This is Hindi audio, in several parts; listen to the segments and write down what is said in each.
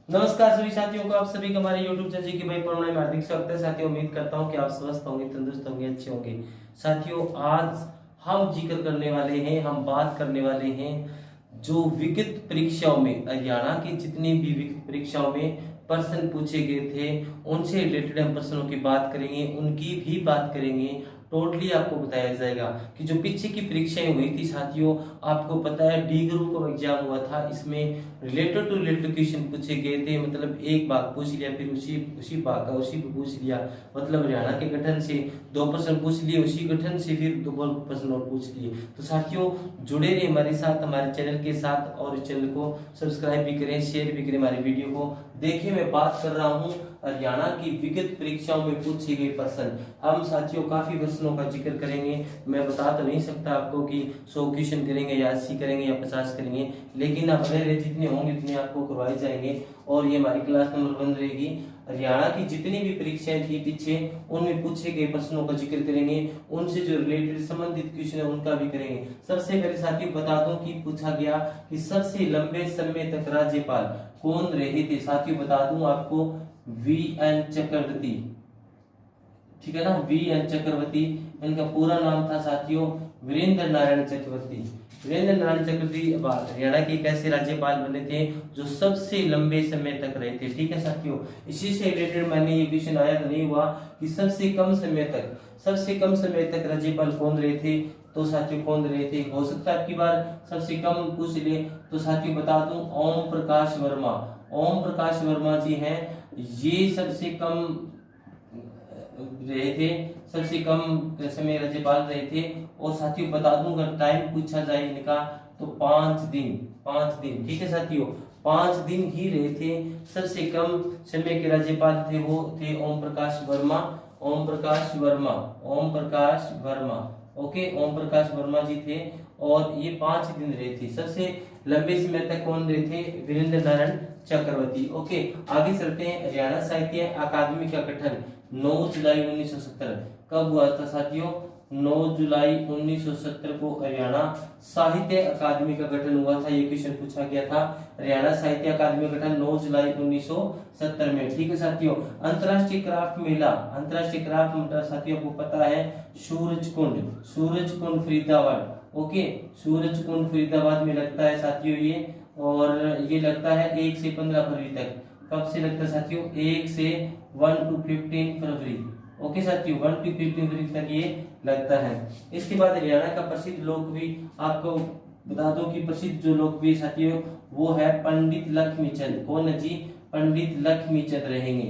नमस्कार सभी साथियों को, आप सभी का हमारे YouTube चैनल जी के भाई पढ़ने में हार्दिक स्वागत है। साथियों, उम्मीद करता हूं कि आप स्वस्थ होंगे, तंदुरुस्त होंगे, अच्छे होंगे। साथियों, आज हम जिक्र करने वाले हैं, हम बात करने वाले हैं जो विगत परीक्षाओं में, हरियाणा की जितनी भी विगत परीक्षाओं में प्रश्न पूछे गए थे उनसे रिलेटेड हम प्रश्नों की बात करेंगे, उनकी भी बात करेंगे। टोटली आपको बताया जाएगा कि जो पीछे की परीक्षाएं हुई थी साथियों, आपको पता है डी ग्रुप का एग्जाम हुआ था, इसमें रिलेटेड टू रिलेटेड क्वेश्चन पूछे गए थे। मतलब एक भाग पूछ लिया, फिर उसी उसी भाग का उसी पे पूछ लिया। मतलब हरियाणा के गठन से दो प्रश्न पूछ लिए, उसी गठन से फिर दो प्रश्न और पूछ लिए। तो साथियों, जुड़े रहे हमारे साथ, हमारे चैनल के साथ, और इस चैनल को सब्सक्राइब भी करें, शेयर भी करें हमारी वीडियो को। देखिए, मैं बात कर रहा हूँ हरियाणा की विगत परीक्षाओं में पूछे गए प्रश्न। हम साथियों काफी प्रश्नों का जिक्र करेंगे। मैं बता तो नहीं सकता आपको कि 100 क्वेश्चन करेंगे या 80 करेंगे या 50 करेंगे, लेकिन अब मेरे जितने होंगे उतने आपको करवाए जाएंगे। और ये हमारी क्लास नंबर 1 रहेगी। हरियाणा की जितनी भी परीक्षाएं थी पीछे, उनमें पूछे गए प्रश्नों का जिक्र करेंगे, उनसे जो रिलेटेड संबंधित क्वेश्चन है उनका भी करेंगे। सबसे पहले साथियों बता दूं कि पूछा गया कि सबसे लंबे समय तक राज्यपाल कौन रहे थे। साथियों बता दूं आपको, वी.एन. चक्रवर्ती। ठीक है ना, वी.एन. चक्रवर्ती। इनका पूरा नाम था साथियों वीरेंद्र नारायण चक्रवर्ती। वीरेंद्र नारायण चक्रवर्ती हरियाणा के एक ऐसे राज्यपाल बने थे जो सबसे लंबे समय तक रहे थे। ठीक है साथियों, इसी से रिलेटेड मैंने ये क्वेश्चन आया तो नहीं हुआ कि सबसे कम समय तक राज्यपाल कौन रहे थे। तो साथियों कौन रहे थे, हो सकता है आपकी बार सबसे कम पूछ ले। तो साथियों बता दूं, ओम प्रकाश वर्मा। ओम प्रकाश वर्मा जी हैं, ये सबसे कम रहे थे, सबसे कम समय राज्यपाल रहे थे। और साथियों बता दूं, अगर टाइम पूछा जाए इनका तो 5 दिन। ठीक है साथियों, 5 दिन ही रहे थे। सबसे कम समय के राज्यपाल थे वो थे ओम प्रकाश वर्मा। ओके, ओम प्रकाश वर्मा जी थे और ये 5 दिन रहे थे। सबसे लंबे समय तक कौन रहे थे, वीरेंद्र नारायण चक्रवर्ती। ओके, आगे चलते हैं। हरियाणा साहित्य अकादमी का गठन 9 जुलाई 1970 कब हुआ था साथियों। 9 जुलाई 1970 को हरियाणा साहित्य अकादमी का गठन हुआ था। ये क्वेश्चन पूछा गया था, हरियाणा साहित्य अकादमी का गठन 9 जुलाई 1970 में। ठीक है साथियों, अंतरराष्ट्रीय क्राफ्ट मेला साथियों को पता है सूरजकुंड फरीदाबाद। ओके, सूरजकुंड फरीदाबाद में लगता है साथियों ये, और ये लगता है 1 से 15 फरवरी तक। कब से लगता है साथियों, 1 से 1 to 15 फरवरी। ओके साथियों, 1 to 15 फरवरी तक ये लगता है। इसके बाद हरियाणा का प्रसिद्ध लोकप्रिय, आपको बता दूं कि प्रसिद्ध जो लोकप्रिय साथियों वो है पंडित लक्ष्मीचंद। कौन है जी, पंडित लक्ष्मीचंद रहेंगे,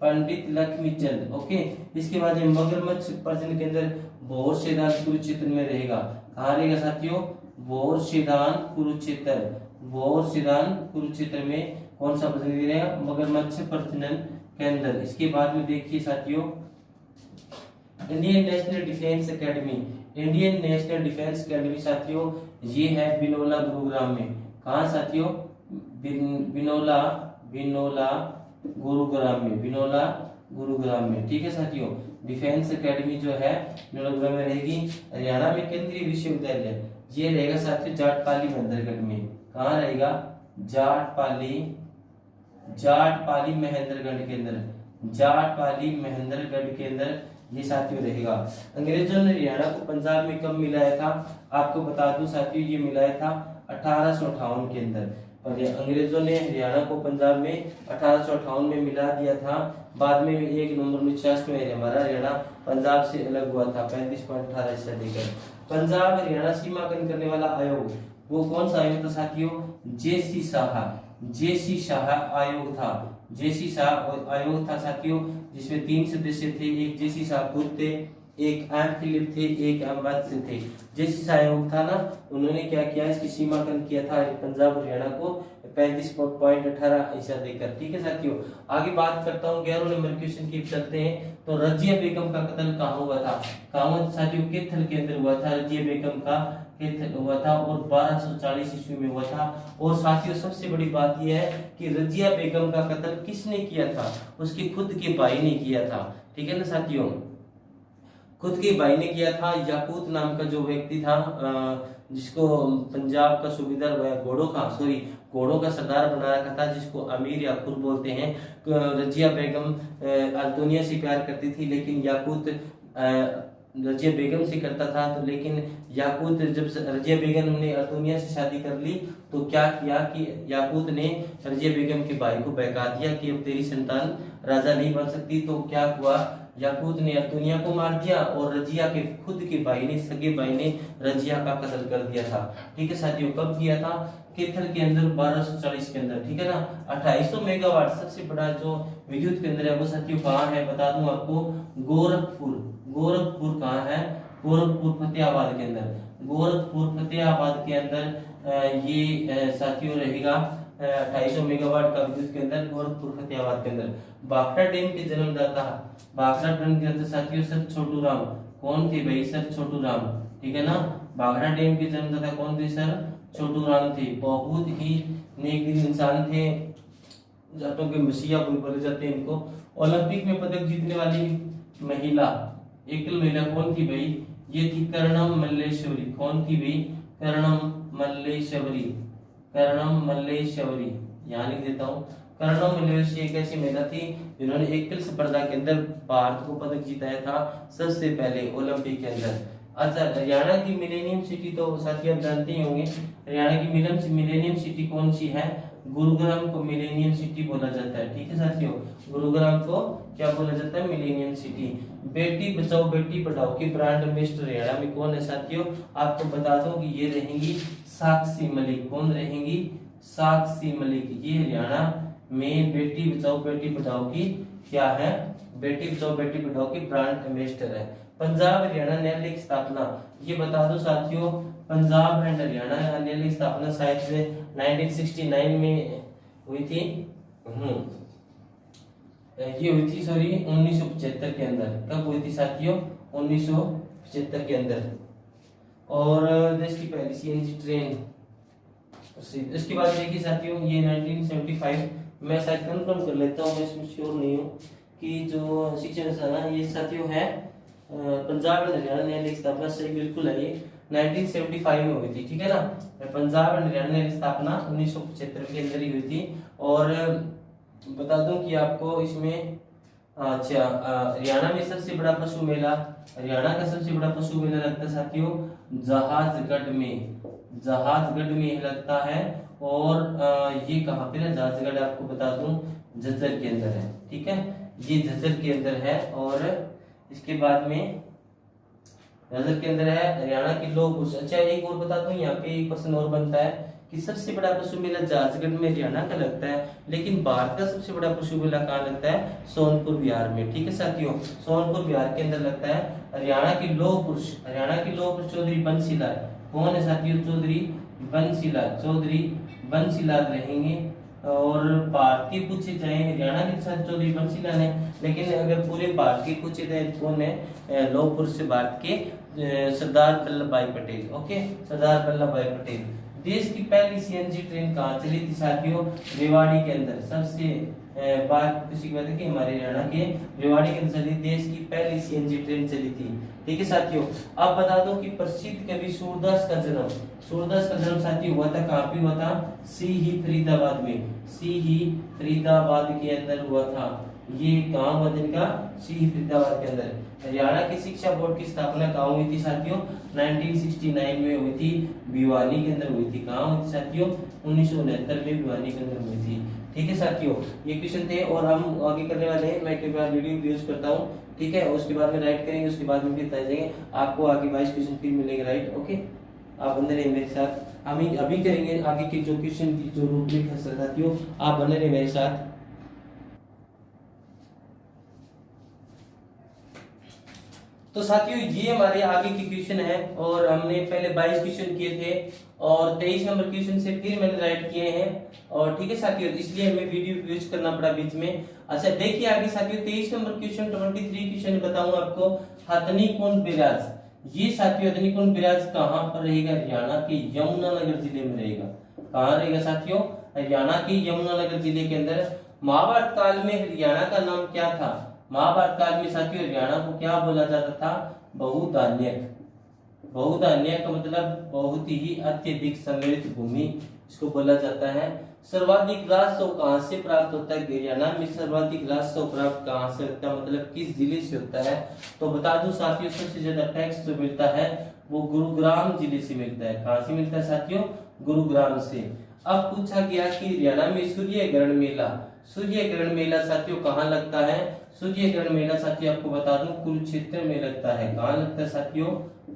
पंडित लक्ष्मीचंद। ओके, इसके बाद ये मगरमच्छ प्रजनन केंद्र भोर शेदान कुरुक्षेत्र में रहेगा। कहाँ रहेगा साथियों, भोर शेदान कुरुक्षेत्र में कौन सा प्रजनन केंद्र रहेगा, मगरमच्छ प्रजनन केंद्र। इसके बाद में देखिए साथियों, इंडियन नेशनल डिफेंस एकेडमी साथियों ये है बिनोला गुरुग्राम में। कहाँ साथियों, बिनोला गुरुग्राम में। ठीक है साथियों, डिफेंस एकेडमी जो है बिनोला में रहेगी। हरियाणा में केंद्रीय विश्वविद्यालय ये रहेगा साथियों जाटपाली महेंद्रगढ़ में। कहाँ रहेगा, जाटपाली महेंद्रगढ़ के अंदर ये साथियों रहेगा। अंग्रेजों ने हरियाणा को पंजाब में कब मिलाया था, आपको बता दूं साथियों ये मिलाया था 1858 के अंदर। और अंग्रेजों ने हरियाणा को पंजाब में 1858 में मिला दिया था। बाद में 1 नवंबर 1966 में हमारा हरियाणा पंजाब से अलग हुआ था 35.18 ईस्वी लेकर। पंजाब हरियाणा सीमांकन करने वाला आयोग वो कौन सा आयोग था साथियों, जेसी शाह आयोग था साथियों, जिसमें 3 सदस्य थे। एक जेसी शाह खुद थे, एक एम फिलिप थे, एक एम वत्स थे। जेसी शाह आयोग था ना, उन्होंने क्या किया, इसकी सीमांकन किया था पंजाब हरियाणा को 35.18 ईसा देकर। ठीक है साथियों, आगे बात करता हूँ 11 नंबर क्वेश्चन की चलते हैं। तो रजिया बेगम का कत्ल कहाँ हुआ था, कहाँ साथियों, कैथल के अंदर हुआ था। रजिया बेगम का हुआ था और 1240 ईस्वी में हुआ था। और साथियों सबसे बड़ी बात यह है कि रजिया बेगम का कत्ल किसने किया था, उसके खुद के भाई ने किया था। ठीक है ना साथियों, खुद के भाई ने किया था। याकूत नाम का जो व्यक्ति था, जिसको पंजाब का सूबेदार घोड़ों का सरदार बना रखा था, जिसको अमीर याकूत बोलते हैं। रजिया बेगम अल्तुनिया से प्यार करती थी, लेकिन याकूत रजिया बेगम से करता था। तो लेकिन याकूत, जब रजिया बेगम ने अल्तुनिया से शादी कर ली तो क्या किया कि याकूत ने रजिया बेगम के भाई को बहका दिया कि अब तेरी संतान राजा नहीं बन सकती। तो क्या हुआ, याकूत ने अल्तुनिया को मार दिया और रजिया के खुद के भाई ने, सगे भाई ने रजिया का कत्ल कर दिया था। ठीक है साथियों, कब किया था? कैथल के अंदर 1240 के अंदर। ठीक है ना। 2800 मेगावाट सबसे बड़ा जो विद्युत केंद्र है वो साथियों कहाँ है, बता दूं आपको, गोरखपुर कहाँ है? गोरखपुर फतेहाबाद के अंदर। गोरखपुर फतेहाबाद के अंदर ये साथियों रहेगा 2800 मेगावाट का विद्युत केंद्र गोरखपुर फतेहाबाद के अंदर। भाखड़ा डैम के जन्मदाता, भाखड़ा डैम के अंदर साथियों सर छोटू राम। कौन थे भाई? सर छोटू राम। ठीक है ना। भाखड़ा डैम के जन्मदाता कौन थे? सर छोटू राम थे। बहुत ही नेक दिल इंसान थे, जाटों के मसीहा बोले जाते हैं इनको। ओलंपिक में पदक जीतने वाली महिला, एकल महिला कौन थी भाई? ये थी कर्णम मल्लेश्वरी। कौन थी भाई? कर्णम मल्लेश्वरी। कर्णम मल्लेश्वरी, यहाँ लिख देता हूँ। कर्णम मल्लेश्वरी एक ऐसी महिला थी जिन्होंने एकल स्पर्धा के अंदर भारत को पदक जीताया था सबसे पहले ओलंपिक के अंदर। अच्छा, हरियाणा की मिलेनियम सिटी तो साथियों आप जानते ही होंगे। हरियाणा की मिलेनियम सिटी कौन सी है? गुरुग्राम को मिलेनियम सिटी बोला जाता है। ठीक है साथियों, गुरुग्राम को क्या बोला जाता है? Millennium city. बेटी बचाओ बेटी पढ़ाओ की ब्रांड एम्बेसडर हरियाणा में कौन है साथियों? आपको बता दूं कि ये रहेंगी साक्षी मलिक। कौन रहेंगी? साक्षी मलिक। ये हरियाणा में बेटी बचाओ बेटी पढ़ाओ की क्या है? बेटी बचाओ बेटी पढ़ाओ की ब्रांड एम्बेसडर है। पंजाब हरियाणा न्यायालय की स्थापना, ये बता दो साथियों, पंजाब एंड हरियाणा न्यायालय की स्थापना शायद से 1969 में हुई थी। ये हुई थी 1975 के अंदर। कब हुई थी साथियों? 1975 के अंदर। और देश की पहली सीएनजी ट्रेन। इसके बाद देखिए साथियों, ये 1975, मैं शायद कंफर्म कर लेता हूँ, मैं इसमें श्योर नहीं हूँ कि जो शिक्षण संस्थान है ये साथियों है पंजाब एंड हरियाणा न्यायालय की स्थापना सही बिल्कुल है, ये 1975 में हुई थी। ठीक है ना। पंजाब एंड हरियाणा न्यायालय की स्थापना 1975 के अंदर ही हुई थी। और बता दूं कि आपको इसमें, अच्छा, हरियाणा में सबसे बड़ा पशु मेला, हरियाणा का सबसे बड़ा पशु मेला लगता है साथियों जहाजगढ़ में। जहाजगढ़ में लगता है। और ये कहाँ पे है जहाजगढ़? आपको बता दूं झज्जर के अंदर है। ठीक है, ये झज्जर के अंदर है। और इसके बाद में झज्जर के अंदर है हरियाणा की लोग। अच्छा, एक और बता दूं, यहाँ पे एक प्रश्न और बनता है कि सबसे बड़ा पशु मेला जहाजगढ़ में हरियाणा का लगता है, लेकिन भारत का सबसे बड़ा पशु मेला कहाँ लगता है? सोनपुर बिहार में। ठीक है साथियों, सोनपुर बिहार के अंदर लगता है। हरियाणा की लौह पुरुष चौधरी बंसीलाल। कौन है साथियों? चौधरी बंसीलाल रहेंगे। और भारत के पूछे जाए हरियाणा के साथ चौधरी बंसीलाल है, लेकिन अगर पूरे भारत के पूछे जाए कौन है? लौह पुरुष भारत के सरदार वल्लभ भाई पटेल। ओके, सरदार वल्लभ भाई पटेल। देश की पहली सीएनजी ट्रेन कहाँ चली थी साथियों? रेवाड़ी के अंदर। सबसे बात किसी की बात है कि हमारे हरियाणा के रेवाड़ी के अंदर देश की पहली सीएनजी ट्रेन चली थी। ठीक है साथियों, अब बता दो कि प्रसिद्ध कवि सूरदास का जन्म साथियों हुआ था कहाँ पे हुआ था? सीही फरीदाबाद में। सीही फरीदाबाद के अंदर हुआ था। ये कहाँ हुआ जिनका? सीही फरीदाबाद के अंदर। हरियाणा की शिक्षा बोर्ड की स्थापना कहाँ हुई थी साथियों? 1969 में हुई थी, भिवानी के अंदर हुई थी। कहाँ हुई थी साथियों? 1969 में भिवानी के अंदर हुई थी। ठीक है साथियों, ये क्वेश्चन थे और हम आगे करने वाले हैं। मैं कई बार वीडियो यूज करता हूँ। ठीक है, उसके बाद में राइट करेंगे, उसके बाद में फिर बता देंगे आपको आगे 22 क्वेश्चन फिर मिलेंगे। राइट, ओके, आप बने रहिए मेरे साथ। हम अभी करेंगे आगे के जो क्वेश्चन की जो रूपरेखा है साथियों, आप बने रहिए मेरे साथ। तो साथियों ये हमारे आगे के क्वेश्चन है और हमने पहले 22 क्वेश्चन किए थे और 23 नंबर क्वेश्चन से फिर मैंने राइट किए हैं। और ठीक है साथियों, इसलिए हमें वीडियो यूज करना पड़ा बीच में। अच्छा देखिए आगे साथियों 23 नंबर क्वेश्चन 23 क्वेश्चन बताऊंगा आपको। हथनीकुंड बैराज, ये साथियों हथनीकुंड बैराज कहाँ पर रहेगा? हरियाणा के यमुनानगर जिले में रहेगा। कहाँ रहेगा साथियों? हरियाणा के यमुनानगर जिले के अंदर। महाभारत काल में हरियाणा का नाम क्या था? महाभारत काल में साथियों हरियाणा को क्या बोला जाता था? बहुधान्यक। बहुधान्य का मतलब बहुत ही अत्यधिक समृद्ध भूमि इसको बोला जाता है। सर्वाधिक राजस्व कहाँ से प्राप्त होता है? हरियाणा में सर्वाधिक राजस्व प्राप्त कहाँ से होता है, मतलब किस जिले से होता है? तो बता दूं साथियों, सबसे ज्यादा टैक्स जो मिलता है वो गुरुग्राम जिले से मिलता है। कहाँ से मिलता है साथियों? गुरुग्राम से। अब पूछा गया कि हरियाणा में सूर्य ग्रहण मेला साथियों कहाँ लगता है? सूर्य ग्रहण मेला साथियों आपको बता दूं कुरुक्षेत्र में लगता है। कहाँ लगता है साथियों?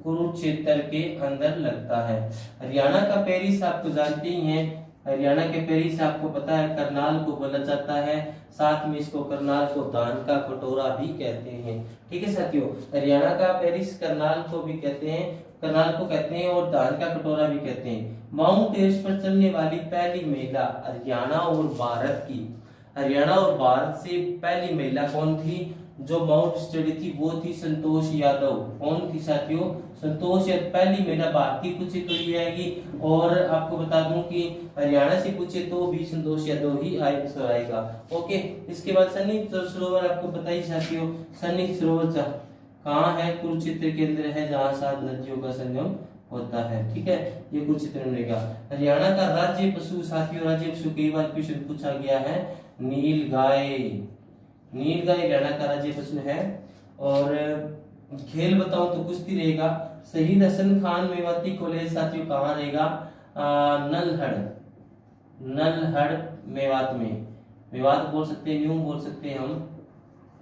कुरुक्षेत्र के अंदर लगता है। हरियाणा का पेरिस आपको जानते ही हैं, हरियाणा के पेरिस आपको पता है करनाल को बोला जाता है, साथ में इसको करनाल को धान का कटोरा भी कहते हैं। ठीक है साथियों, हरियाणा का पेरिस करनाल को भी कहते हैं, करनाल को कहते हैं और धान का कटोरा भी कहते हैं। माउंट एवरेस्ट पर चलने वाली पहली महिला हरियाणा और भारत की, हरियाणा और भारत से पहली महिला कौन थी जो माउंट स्टडी थी? वो थी संतोष यादव। कौन थी साथियों? संतोष यादव। पहली महिला भारतीय पूछे तो ये आएगी, और आपको बता दूं कि हरियाणा से पूछे तो भी संतोष यादव ही आएगा। ओके, इसके बाद सन्निहित सरोवर आपको पता ही साथियों, सन्निहित सरोवर कहाँ है? कुरुक्षेत्र के अंदर है, जहाँ 7 नदियों का संगम होता है। ठीक है, ये कुरुक्षेत्र में रहेगा। हरियाणा का राज्य पशु साथियों, राज्य पशु कई बार क्वेश्चन पूछा गया है, नीलगाय। नीलगाय हरियाणा का राज्य पशु है। और खेल बताऊं तो कुश्ती रहेगा। शहीद हसन खान मेवाती कॉलेज साथियों कहाँ रहेगा? नल्हड़ मेवात में। मेवात बोल सकते हैं, न्यू बोल सकते हैं हम।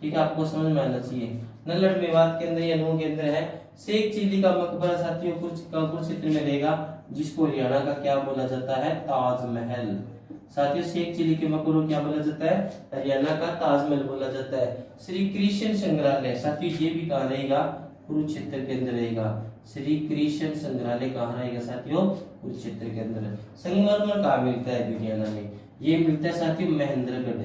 ठीक है, आपको समझ में आना चाहिए। नल्हड़ मेवात के अंदर या नू के अंदर है। शेख चिली का मकबरा साथियों कुरुक्षेत्र में रहेगा, जिसको हरियाणा का क्या बोला जाता है? ताजमहल। साथियों शेख चिली के मकबरों क्या बोला जाता है? हरियाणा का ताजमहल बोला जाता है। श्री कृष्ण संग्रहालय साथियों ये भी कहाँ रहेगा? कुरुक्षेत्र के अंदर रहेगा। श्री कृष्ण संग्रहालय कहाँ रहेगा साथियों? कुरुक्षेत्र के अंदर। संगमरमर कहाँ मिलता है हरियाणा में? ये मिलता है साथियों महेंद्रगढ़।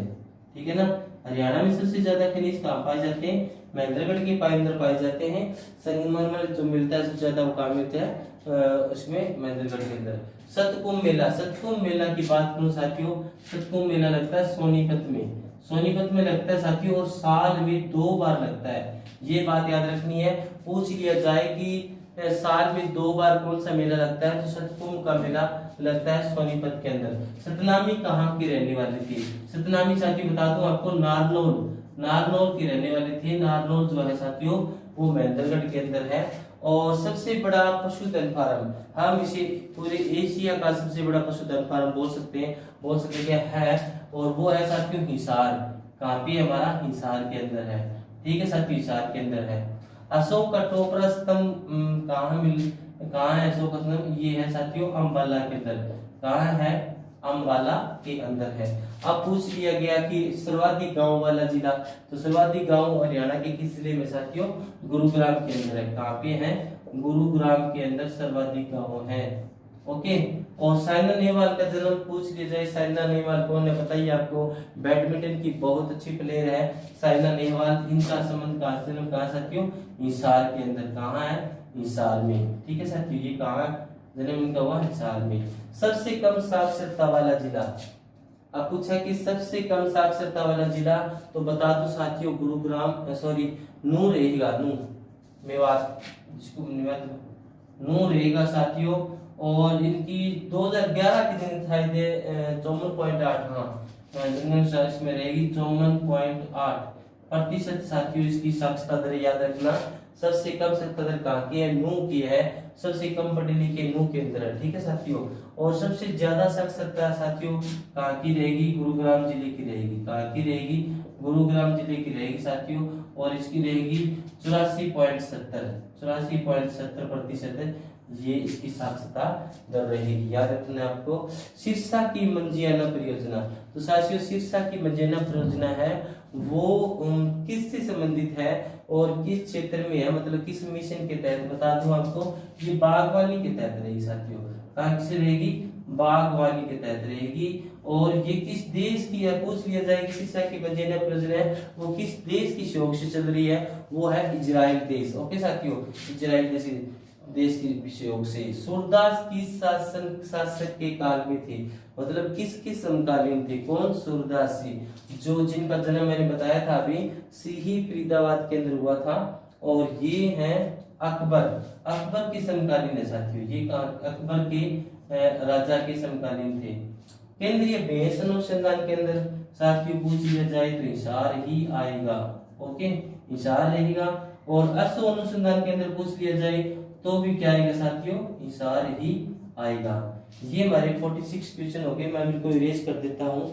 ठीक है ना, हरियाणा में सबसे ज्यादा खनिज कहाँ पाए जाते हैं? महेंद्रगढ़ के अंदर पाए जाते हैं। संगमरमर जो मिलता है सबसे ज्यादा वो कहाँ मिलता है? उसमें महेंद्रगढ़ के अंदर। सतकुंभ मेला की बात करूं साथियों, सतकुंभ मेला लगता है सोनीपत में लगता है साथियों, और साल में 2 बार लगता है। ये बात याद रखनी है, पूछ लिया जाए कि साल में 2 बार कौन सा मेला लगता है, तो सतकुंभ का मेला लगता है सोनीपत के अंदर। सतनामी कहाँ की रहने वाली थी? सतनामी साथियों बता दूं आपको नारनौल की रहने वाली थी। नारनौल जो है साथियों वो महेंद्रगढ़ के अंदर है। और सबसे बड़ा पशुधन फार्म, हम इसे पूरे एशिया का सबसे बड़ा पशुधन फार्म बोल सकते हैं है, और वो है साथियों हिसार। कहाँ पे? हमारा हिसार के अंदर है। ठीक है साथियों, हिसार के अंदर है। अशोक का टोपरा स्तंभ कहाँ है अशोक का स्तंभ? ये है साथियों अंबाला के अंदर। कहाँ है? अंबाला के अंदर है। अब पूछ लिया गया कि सर्वाधिक गांव वाला जिला, तो सर्वाधिक गांव हरियाणा के किस जिले में साथियों? गुरुग्राम के अंदर है। कहाँ पे है? गुरुग्राम के अंदर सर्वाधिक गांव है। ओके, और साइना नेहवाल का जन्म पूछ लिया जाए, साइना नेहवाल कौन है बताइए आपको? बैडमिंटन की बहुत अच्छी प्लेयर है साइना नेहवाल। इनका संबंध कहाँ से? जन्म कहाँ साथियों? हिसार के अंदर। कहाँ है? हिसार में। ठीक है साथियों, ये कहाँ जन्म इनका हुआ? हिसार में। सबसे कम साक्षरता वाला जिला, अब पूछा कि सबसे कम साक्षरता वाला जिला, तो बता दो साथियों गुरुग्राम नू रहेगा, मेवात, जिसको नू रहेगा साथियों। और इनकी 2011 की जनसंख्या 54.8, हाँ में रहेगी 54.8% साथियों इसकी साक्षरता दर। याद रखना, सबसे कम साक्षरता दर कहाँ की है? नू की है। सबसे कम पढ़े लिखे नू के अंदर है। ठीक है साथियों, और सबसे ज्यादा साक्षरता साथियों कहाँ की रहेगी? गुरुग्राम जिले की रहेगी। कहाँ की रहेगी? गुरुग्राम जिले की रहेगी साथियों, और इसकी रहेगी 84.70% ये इसकी साक्षरता दर रहेगी। याद रखना आपको। सिरसा की मंजियाना परियोजना, तो साथियों सिरसा की मंजियाना परियोजना है वो किससे संबंधित है और किस क्षेत्र में है, मतलब किस मिशन के तहत? बता दूं आपको, ये बागवानी के तहत रहेगी साथियों। कहाँ से रहेगी? बागवानी के तहत रहेगी। और ये किस देश की है? पूछ लिया जाए कि सिरसा की मंजियाना परियोजना है वो किस देश की सहयोग से चल रही है? वो है इजराइल देश। ओके साथियों, इजराइल देश के सहयोग से। सूरदास किस शासक के काल में थे, मतलब किसके समकालीन थे? कौन? सूरदास जी, जो जिनका जन्म मैंने बताया था अभी सिही फरीदाबाद के अंदर हुआ था। और ये हैं अकबर, अकबर के समकालीन है साथियों, ये अकबर के राजा के समकालीन थे। केंद्रीय भैंस अनुसंधान केंद्र साथियों पूछ लिया जाए तो हिसार ही आएगा, ओके हिसार रहेगा। और अश्व अनुसंधान केंद्र पूछ लिया जाए तो भी क्या आएगा साथियों, हिसार ही आएगा। ये हमारे 46 क्वेश्चन हो गए, मैं इनको इरेज कर देता हूँ।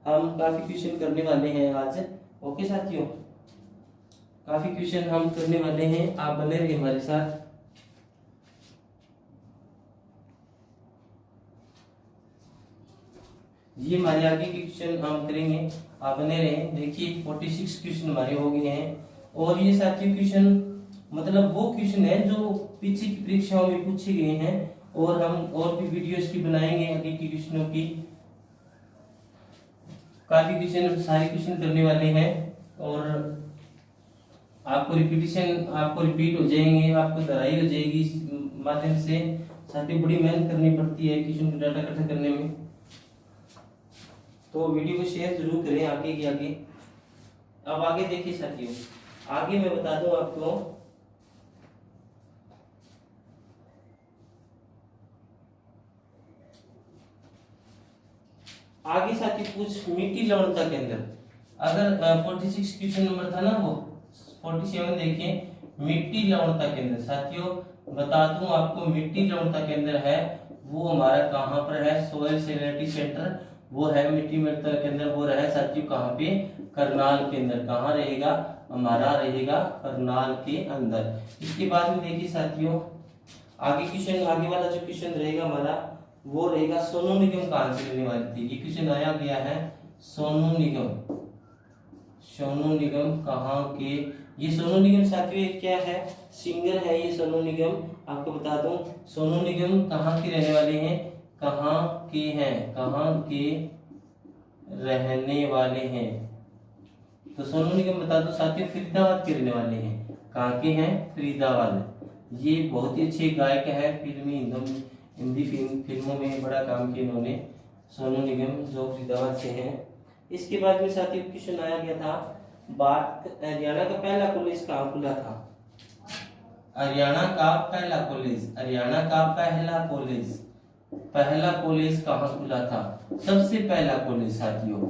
हम काफी क्वेश्चन करने वाले हैं आज, ओके साथियों, काफी क्वेश्चन हम करने वाले हैं, आप बने रहिए हमारे साथ। ये हमारे आगे के क्वेश्चन हम करेंगे, आप बने रहे। देखिए 46 क्वेश्चन हमारे हो गए हैं। और ये साथियों क्वेश्चन मतलब वो क्वेश्चन है जो पीछे की परीक्षाओं में पूछे गए हैं, और हम और भी वीडियोस की बनाएंगे आगे की क्वेश्चनों की। काफी क्वेश्चन सारे क्वेश्चन करने वाले हैं, और आपको रिपीट हो जाएंगे, आपको दराई हो जाएगी इस माध्यम से। साथियों बड़ी मेहनत करनी पड़ती है क्वेश्चन को डाटा इकट्ठा करने में, तो वीडियो को शेयर जरूर करें आगे के आगे। अब आगे देखिए साथियों, आगे मैं बता दूं आपको, आगे साथी पूछ मिट्टी लवणता के अंदर, अगर 46 क्वेश्चन नंबर था ना, वो 47 देखिए मिट्टी लवणता के अंदर। साथियों बता दूं आपको, मिट्टी लवणता के अंदर है वो हमारा कहाँ पर है, सोयल सैलिनिटी सेंटर वो है मिट्टी लवणता के अंदर, वो रहा साथियों कहाँ पे, करनाल के अंदर। कहाँ रहेगा, हमारा रहेगा करनाल के अंदर। इसके बाद में देखिए साथियों आगे क्वेश्चन, आगे वाला जो क्वेश्चन रहेगा हमारा वो रहेगा सोनू निगम कहाँ से लेने वाली थी। ये क्वेश्चन आया गया है सोनू निगम, सोनू निगम कहाँ के, ये सोनू निगम साथियों क्या है, सिंगर है ये सोनू निगम। आपको बता दूं सोनू निगम कहाँ के रहने वाले हैं, कहाँ के हैं, कहाँ के रहने वाले हैं। तो सोनू निगम बता दो साथियों फरीदाबाद के रहने वाले हैं। कहाँ के हैं, फरीदाबाद। ये बहुत ही अच्छे गायक है, हिंदी फिल्मों में बड़ा काम किया इन्होंने, सोनू निगम जो फरीदाबाद से हैं। इसके बाद में साथियों क्वेश्चन आया गया था, हरियाणा का पहला कॉलेज कहाँ खुला था। हरियाणा का पहला कॉलेज, हरियाणा का पहला कॉलेज कहाँ खुला था, सबसे पहला कॉलेज साथियों,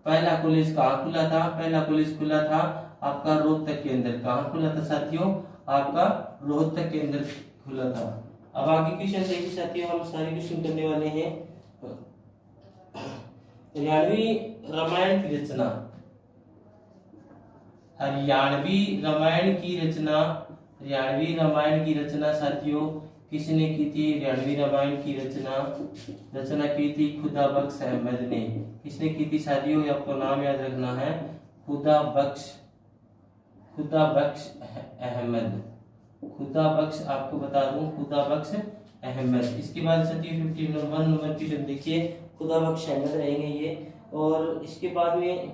पहला कॉलेज कहाँ खुला था, पहला कॉलेज खुला था आपका रोहतक के अंदर। कहाँ खुला था साथियों, आपका रोहतक के अंदर खुला था। अब आगे क्वेश्चन देखिए साथियों, हम सारे क्वेश्चन करने वाले हैं। हरियाणवी रामायण की रचना, हरियाणवी रामायण की रचना, हरियाणवी रामायण की रचना साथियों किसने की थी, हरियाणवी रामायण की रचना की थी खुदा बख्श अहमद ने। किसने की थी साथियों, आपको नाम याद रखना है, खुदा बख्श अहमद, खुदा बख्श, आपको बता दूं खुदा बख्श अहमद। इसके बाद साथियों 51 नंबर क्वेश्चन देखिए, खुदा बख्श अहमद रहेंगे ये। और इसके बाद में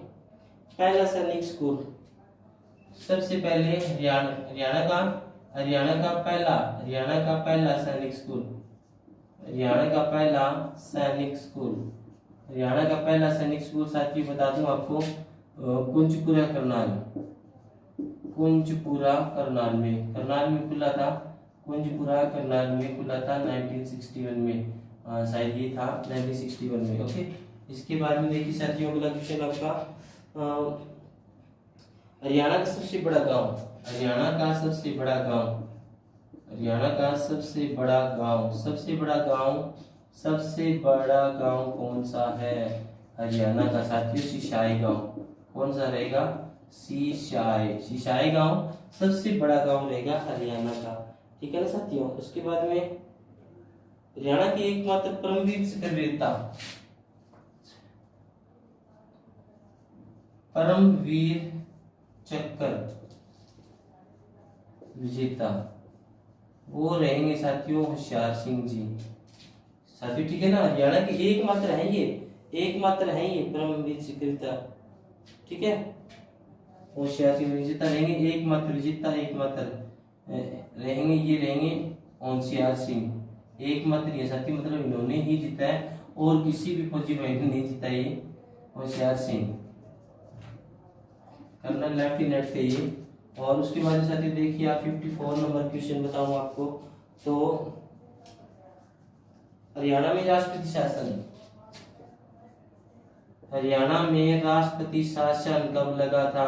पहला सैनिक स्कूल, सबसे पहले हरियाणा का पहला सैनिक स्कूल, हरियाणा का पहला सैनिक स्कूल, हरियाणा का पहला सैनिक स्कूल साथियों बता दूं आपको कुंजपुरा करनाल में खुला था, कुंजपुरा करनाल में खुला था 1961 में, शायद ये था 1961 में, ओके। इसके बाद में देखिए साथियों अगला क्वेश्चन आपका, हरियाणा का सबसे बड़ा गांव, हरियाणा का सबसे बड़ा गांव कौन सा है, हरियाणा का साथियों सिशाई गांव। कौन सा रहेगा, सिशाई गांव सबसे बड़ा गांव रहेगा हरियाणा का, ठीक है ना साथियों। उसके बाद में हरियाणा की एकमात्र परमवीर चक्र विजेता वो रहेंगे साथियों होशियार सिंह जी साथियों, ठीक है ना। हरियाणा के एकमात्र है ये परमवीर चक्र, ठीक है। होशियार सिंह विजेता रहेंगे, एकमात्र रहेंगे, ये रहेंगे होशियार सिंह, एकमात्र ये साथी, मतलब इन्होंने ही जीता है और किसी भी फौजी भाई ने नहीं जीता ये होशियार सिंह। कर्नल लेफ्टिनेंट थे ये और उसके बाद साथियों देखिए आप 54 नंबर क्वेश्चन बताऊं आपको। तो हरियाणा में राष्ट्रपति शासन, हरियाणा में राष्ट्रपति शासन कब लगा था?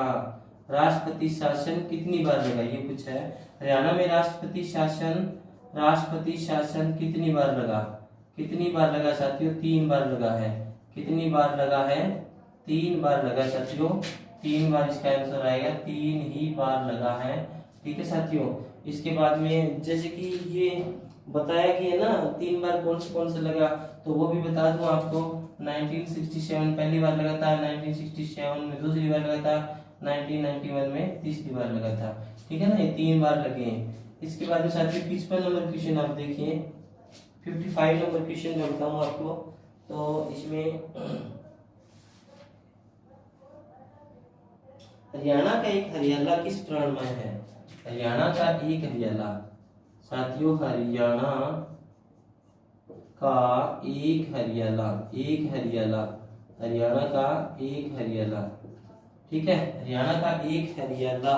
राष्ट्रपति शासन कितनी बार लगा, ये पूछा है। हरियाणा में राष्ट्रपति शासन कितनी बार लगा? कितनी बार लगा साथियों? 3 बार लगा है। कितनी बार लगा है? 3 बार लगा साथियों। 3 बार इसका आंसर आएगा, 3 ही बार लगा है। ठीक है साथियों। इसके बाद में जैसे कि ये बताया कि है ना 3 बार कौन सा लगा, तो वो भी बता दूं आपको। 1967 पहली बार लगा था, 1967 में दूसरी बार लगा था, 1991 में तीसरी बार लगा था। ठीक है ना, ये 3 बार लगे हैं। इसके बाद में साथियों 55 नंबर क्वेश्चन आप देखिए। 55 नंबर क्वेश्चन मैं बताऊं आपको। तो इसमें हरियाणा का एक हरियाला किस प्राण में है? हरियाणा का एक हरियाला साथियों, हरियाणा का एक हरियाला, हरियाणा का एक हरियाला। ठीक है, हरियाणा का एक हरियाला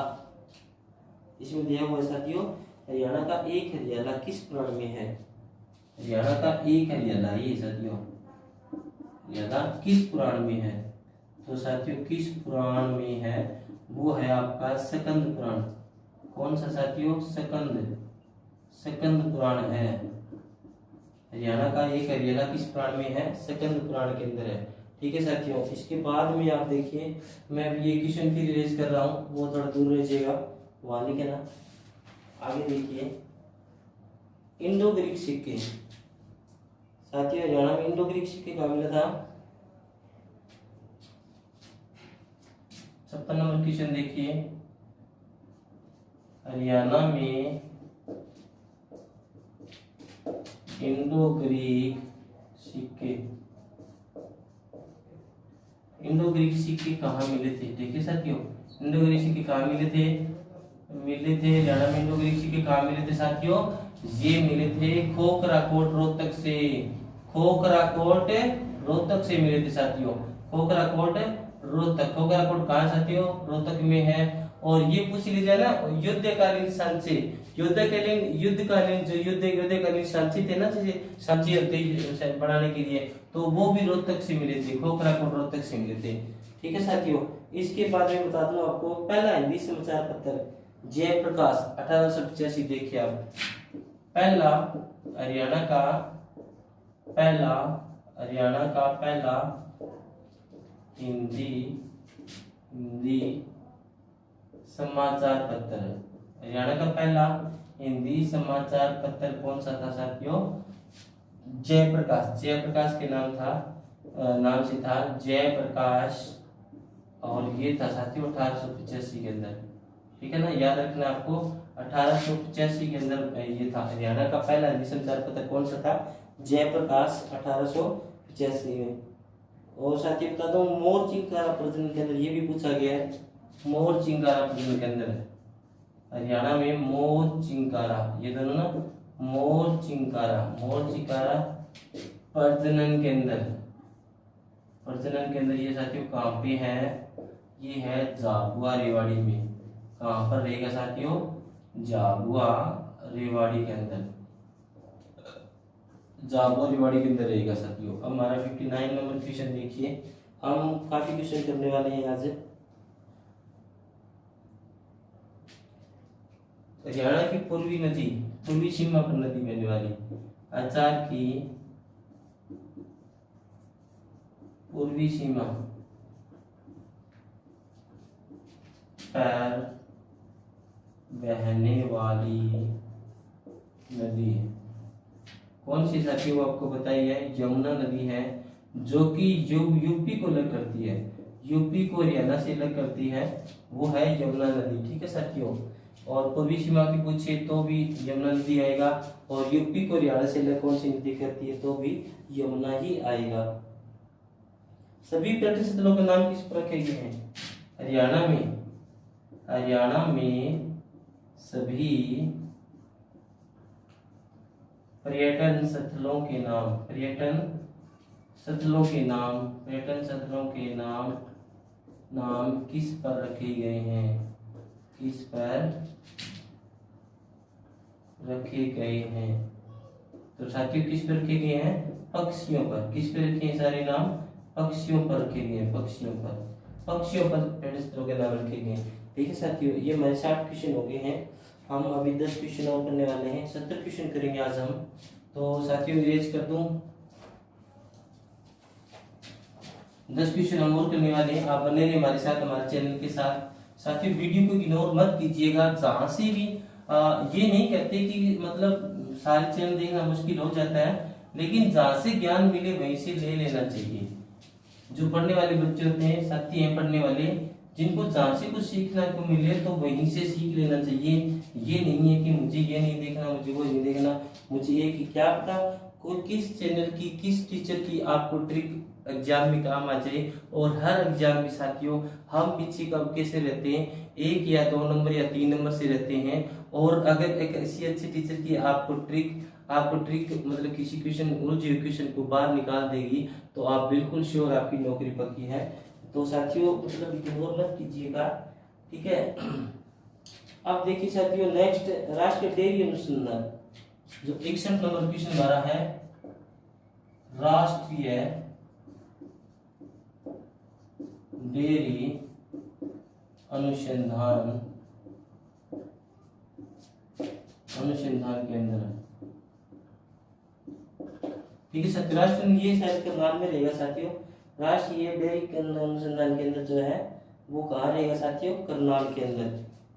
इसमें दिया हुआ है साथियों। हरियाणा का एक हरियाला किस प्राण में है? हरियाणा का एक हरियाला ये साथियों, हरियाणा किस पुराण में है? तो साथियों किस पुराण में है? वो है आपका सकंद पुराण। कौन सा साथियों? सकंद पुराण है। हरियाणा का एक हरियाला किस पुराण में है? सकंद पुराण के अंदर है। ठीक है साथियों। इसके बाद में आप देखिए, मैं ये क्वेश्चन फिर रेज कर रहा हूँ, वो थोड़ा दूर रहिएगा, वहां लिखे ना। आगे देखिए, इंडो ग्रीक सिक्के साथियों, हरियाणा में इंडो ग्रीक सिक्के कहाँ मिला था? 56 नंबर क्वेश्चन देखिए। हरियाणा में इंडो ग्रीक सिक्के, इंडो ग्रीक सिक्के कहाँ मिले थे? देखिए साथियों, इंडो ग्रीक सिक्के कहाँ मिले थे? हरियाणा में इंडो ग्रीक सिक्के कहाँ मिले थे साथियों? ये मिले थे खोखराकोट रोहतक से। खोखराकोट रोहतक से मिले थे साथियों। खोखराकोट रोहतक, खोखराकोट कहाँ साथियों? रोहतक में है। और ये पूछ लीजिए ना, युद्धकालीन सांचे, युद्धकालीन जो युद्धकालीन सांचे थे ना, जैसे सांचे बनाने के लिए, तो वो भी रोहतक से मिले थे, खोखराकोट रोहतक से मिले थे। ठीक है साथियों। इसके बाद में बता दूं आपको, पहला हिंदी समाचार पत्र जयप्रकाश 1885। देखिए आप, पहला हरियाणा का पहला हिंदी समाचार पत्र, हरियाणा का पहला हिंदी समाचार पत्र कौन सा था साथियों? जयप्रकाश के नाम से था जयप्रकाश। और ये था साथियों 1885 के अंदर। ठीक है ना, याद रखना आपको, 1885 के अंदर ये था। हरियाणा का पहला हिंदी समाचार पत्र कौन सा था? जयप्रकाश, 1885 में। और साथियों बता दो, मोर चिंकारा प्रजनन केंद्र, ये भी पूछा गया है। मोर चिंकारा प्रजनन केंद्र हरियाणा में, मोर चिंकारा, ये दोनों ना, मोर चिंकारा प्रजनन केंद्र ये साथियों कहाँ पे है? ये है झाबुआ रेवाड़ी में। कहाँ पर रहेगा साथियों? झाबुआ रेवाड़ी के अंदर, झाबुआ रेवाड़ी के अंदर रहेगा साथियों। अब हमारा 59 नंबर क्वेश्चन देखिए। हम काफी क्वेश्चन करने वाले हैं आज। हरियाणा की पूर्वी सीमा पर नदी बहने वाली, आचार की पूर्वी सीमा पर बहने वाली नदी कौन सी साथियों? आपको बताई है, यमुना नदी है, जो कि यूपी को अलग करती है, यूपी को हरियाणा से अलग करती है, वो है यमुना नदी। ठीक है साथियों। और पूर्वी सीमा की पूछे तो भी यमुना नदी आएगा, और यूपी को हरियाणा से अलग कौन सी नदी करती है? तो भी यमुना ही आएगा। सभी पर्यटन स्थलों के नाम किस पर रखे गए हैं? हरियाणा में सभी पर्यटन स्थलों के नाम किस पर रखे गए हैं? किस पर रखे गए हैं। तो साथियों किस पर रखे गए हैं, पक्षियों पर। किस पर रखे हैं सारे नाम, पक्षियों पर रखे गए हैं, पक्षियों पर, पक्षियों पर पेड़ के नाम रखे गए हैं। ठीक है साथियों, ये हमारे 60 क्वेश्चन हो गए हैं। हम अभी 10 क्वेश्चन और करने वाले हैं, 70 क्वेश्चन करेंगे आज हम। तो साथियों इरेज कर दूं, 10 क्वेश्चन हम और करने वाले हैं। आप बने रहिए हमारे साथ, हमारे चैनल के साथ। साथियों वीडियो को इग्नोर मत कीजिएगा, जहां से भी ये नहीं कहते कि मतलब सारे चैनल देखना मुश्किल हो जाता है, लेकिन जहां से ज्ञान मिले वहीं से ले लेना चाहिए। जो पढ़ने वाले बच्चे होते हैं, साथी हैं पढ़ने वाले, जिनको जहां से कुछ सीखना को मिले तो वहीं से सीख लेना चाहिए। ये नहीं है कि मुझे ये नहीं देखना, मुझे वो नहीं देखना, मुझे ये कि क्या पता कोई किस चैनल की, किस टीचर की आपको ट्रिक एग्जाम में काम आ जाए। और हर एग्जाम में साथियों हम पीछे कब कैसे रहते हैं, 1 या 2 नंबर या 3 नंबर से रहते हैं। और अगर एक ऐसी अच्छी टीचर की आपको ट्रिक मतलब किसी क्वेश्चन, उलझे हुए क्वेश्चन को बाहर निकाल देगी, तो आप बिल्कुल श्योर आपकी नौकरी पक्की है। तो साथियों मतलब इग्नोर मत कीजिएगा, ठीक है। अब देखिए साथियों, नेक्स्ट राष्ट्रीय डेयरी अनुसंधान, जो 61 नंबर क्वेश्चन हमारा है, राष्ट्रीय डेयरी अनुसंधान के अंदर, ठीक है साथियों। राष्ट्रीय ये शायद करनाल में रहेगा साथियों, राष्ट्रीय डेयरी अनुसंधान के अंदर जो है वो कहाँ रहेगा साथियों, करनाल के अंदर।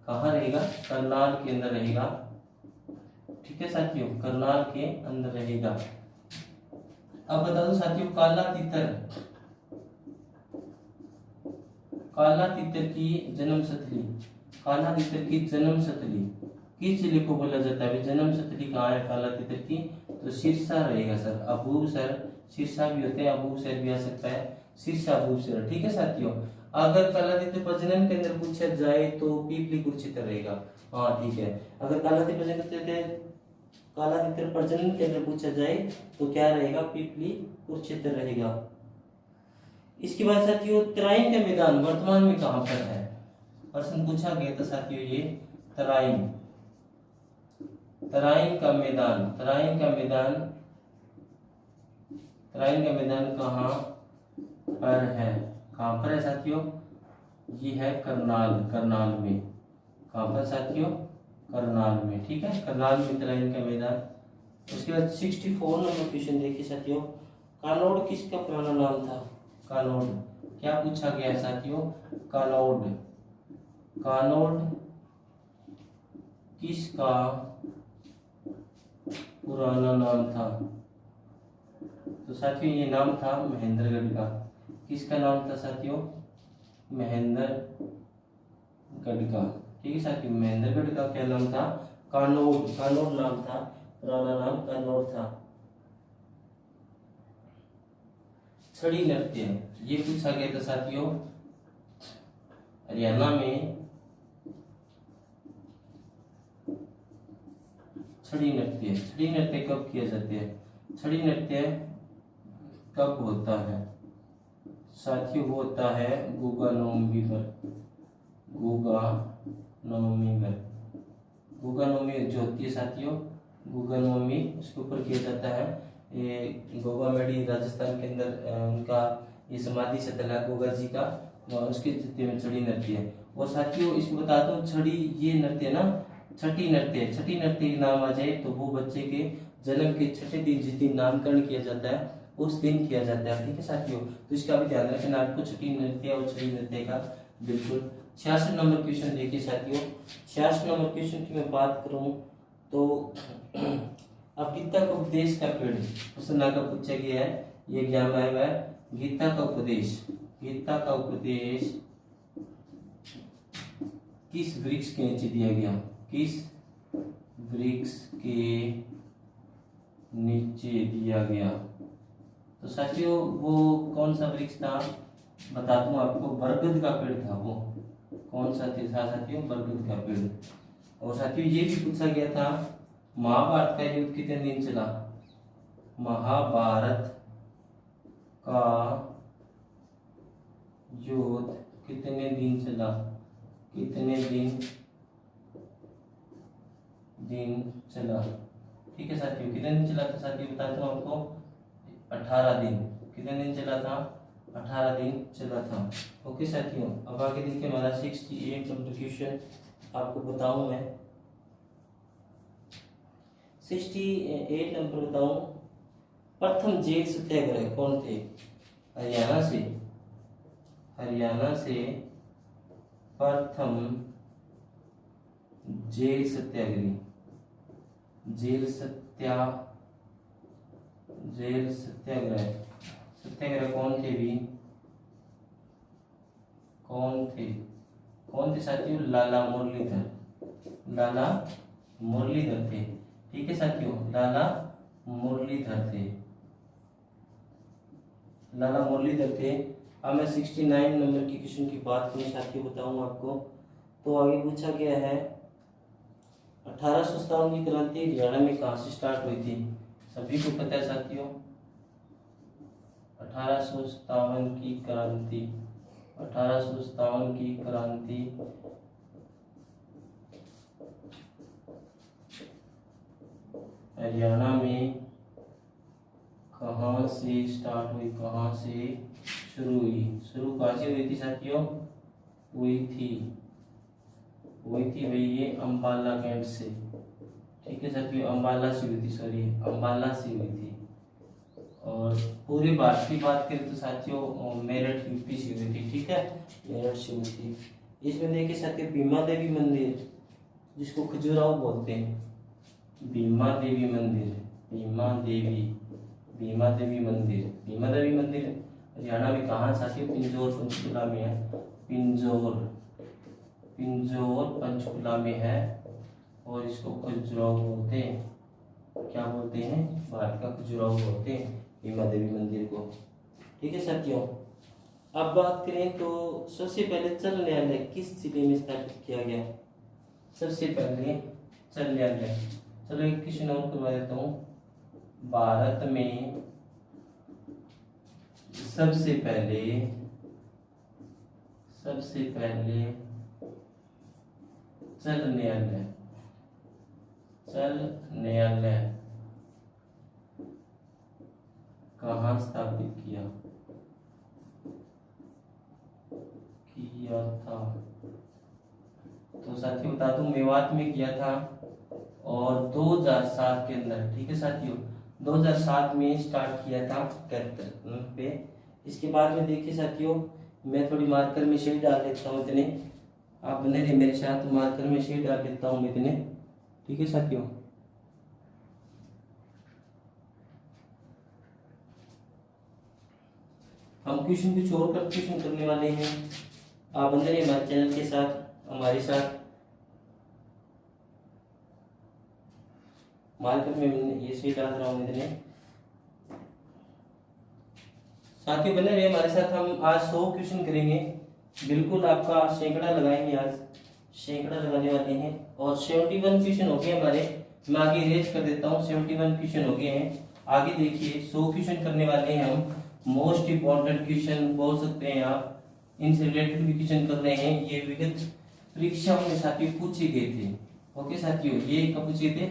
कहाँ रहेगा, करनाल के अंदर रहेगा, ठीक है साथियों, करनाल के अंदर रहेगा। अब बता दो साथियों, काला तीतर की जन्मस्थली, काला तीतर की जन्मस्थली किस जिले को बोला जाता है। जन्म स्थली कहाँ है काला तीतर की, तो सिरसा रहेगा सर। अबूबसर, सिरसा भी होते हैं, अबूबसर भी आ सकता है, सिरसा अबूबसर, ठीक है साथियों। अगर काला तीतर प्रजनन के अंदर पूछा जाए तो पीपली कुरुक्षेत्र रहेगा, हाँ ठीक है। अगर काला तीतर प्रजनन के अंदर पूछा जाए तो क्या रहेगा, पीपली कुरुक्षेत्र रहेगा। इसके बाद साथियों, तराइन का मैदान वर्तमान में कहाँ पर है, प्रश्न पूछा गया था साथियों ये तराइन का मैदान कहाँ पर है, कहाँ पर है साथियों, ये है करनाल में। कहाँ पर साथियों, करनाल में, ठीक है, करनाल में तराइन का मैदान। उसके बाद 64 नंबर क्वेश्चन देखिए साथियों, कानौड़ किसका पुराना नाम था। कानौड़ क्या पूछा गया साथियों, कानौड़ किसका पुराना नाम था। तो साथियों ये नाम था महेंद्रगढ़ का। किसका नाम था साथियों, महेंद्रगढ़ का, ठीक है साथियों। महेंद्रगढ़ का क्या नाम था, कानौड़ नाम था, पुराना नाम कानौड़ था। छड़ी नृत्य ये पूछा गया था साथियों, हरियाणा में छड़ी नृत्य कब किया जाता है, छड़ी नृत्य कब होता है साथियों, वो होता है गुगा नवमी जो होती है साथियों, गुगा नवमी उसके ऊपर किया जाता है। ये गोगा मेडी राजस्थान के अंदर उनका ये समाधि स्थल है गोगा जी का, उसके चित्ते में छड़ी नृत्य है। और साथियों इसको बता दूं, छड़ी ये नृत्य ना छठी नृत्य नाम आ जाए तो वो बच्चे के जन्म के छठे दिन जिस दिन नामकरण किया जाता है उस दिन किया जाता है, ठीक है साथियों। तो इसका भी ध्यान रखना आपको, छठी नृत्य और छठी नृत्य का बिल्कुल। 66 नंबर क्वेश्चन देखिए साथियों, 66 नंबर क्वेश्चन की मैं बात करूं तो अब गीता का उपदेश का पेड़ प्रश्न का पूछा गया है, ये एग्जाम आया हुआ है। गीता का उपदेश किस वृक्ष के नीचे दिया गया, किस वृक्ष के नीचे दिया गया। तो साथियों वो कौन सा वृक्ष था बता दूं आपको, बरगद का पेड़ था। वो कौन सा था साथियों, बरगद का पेड़। और साथियों ये भी पूछा गया था, महाभारत का युद्ध कितने दिन चला, महाभारत का युद्ध कितने दिन चला, कितने दिन दिन चला। ठीक है साथियों, कितने दिन चला था साथियों बताता हूँ आपको, 18 दिन। कितने दिन चला था, 18 दिन चला था। ओके साथियों, अब आगे देखिए हमारा 68 नंबर क्वेश्चन आपको बताऊं मैं। 68 नंबर बताऊं, प्रथम जेल सत्याग्रह कौन थे? हरियाणा से प्रथम जेल सत्याग्रही, सत्याग्रह कौन थे भी, कौन थे साथियों? लाला मुरलीधर थे। ठीक है साथियों, लाला मुरलीधर थे। अब मैं 69 नंबर की क्वेश्चन की बात करूँ साथियों, बताऊँ आपको तो आगे पूछा गया है 1857 की क्रांति हरियाणा में कहाँ से स्टार्ट हुई थी? सभी को पता है साथियों, 1857 की क्रांति हरियाणा में कहाँ से स्टार्ट हुई, कहाँ से शुरू हुई? शुरू कहाँ से हुई थी साथियों? हुई थी भाई ये अम्बाला कैंट से। ठीक है साथियों, अम्बाला से हुई थी। और पूरे भारत की बात करें तो साथियों मेरठ यूपी से हुई थी। ठीक है, मेरठ से हुई थी। इसमें देखिए साथियों भीमा देवी मंदिर, जिसको खजुराहो बोलते हैं, भीमा देवी मंदिर हरियाणा में कहाँ साथियों? पिंजौर पंचकुला में है। पिंजौर पंचकुला में है और इसको खजुराहो बोलते हैं। क्या बोलते हैं? भारत का खजुराहो बोलते हैं भीमा देवी मंदिर को। ठीक है साथियों, अब बात करें तो सबसे पहले चल न्यायालय किस जिले में स्थापित किया गया? सबसे पहले चल न्यायालय, चलो एक क्वेश्चन और करवा देता हूँ। भारत में सबसे पहले चल न्यायालय कहाँ स्थापित किया था? तो साथियों बता दूं मेवात में किया था और 2007 के अंदर। ठीक है साथियों, 2007 में स्टार्ट किया था कैपिटल पे। इसके बाद में देखिए साथियों मैं थोड़ी मार्कर में शेड डाल देता हूँ इतने, आप बने रहे मेरे साथ, तो मार्कर में शेड डाल देता हूँ इतने। ठीक है साथियों, हम क्वेश्चन कुछ और का क्वेश्चन करने वाले हैं। आप बने रहे हमारे चैनल के साथ, हमारे साथ। मार्कर में ये शेड डाल रहा हूँ इतने। साथियों बने रहे हमारे साथ, हम आज 100 क्वेश्चन करेंगे। बिल्कुल आपका सैकड़ा लगाएंगे, आज सैकड़ा लगाने वाले हैं। और 71 क्वेश्चन हो गए हमारे, मैं आगे रेज कर देता हूँ। 71 क्वेश्चन हो गए हैं। आगे देखिए 100 क्वेश्चन करने वाले हैं हम। मोस्ट इंपॉर्टेंट क्वेश्चन बोल सकते हैं आप, इनसे रिलेटेड भी क्वेश्चन कर रहे हैं। ये विगत परीक्षाओं में साथियों पूछे गए थे। ओके साथियों, ये कब पूछे थे?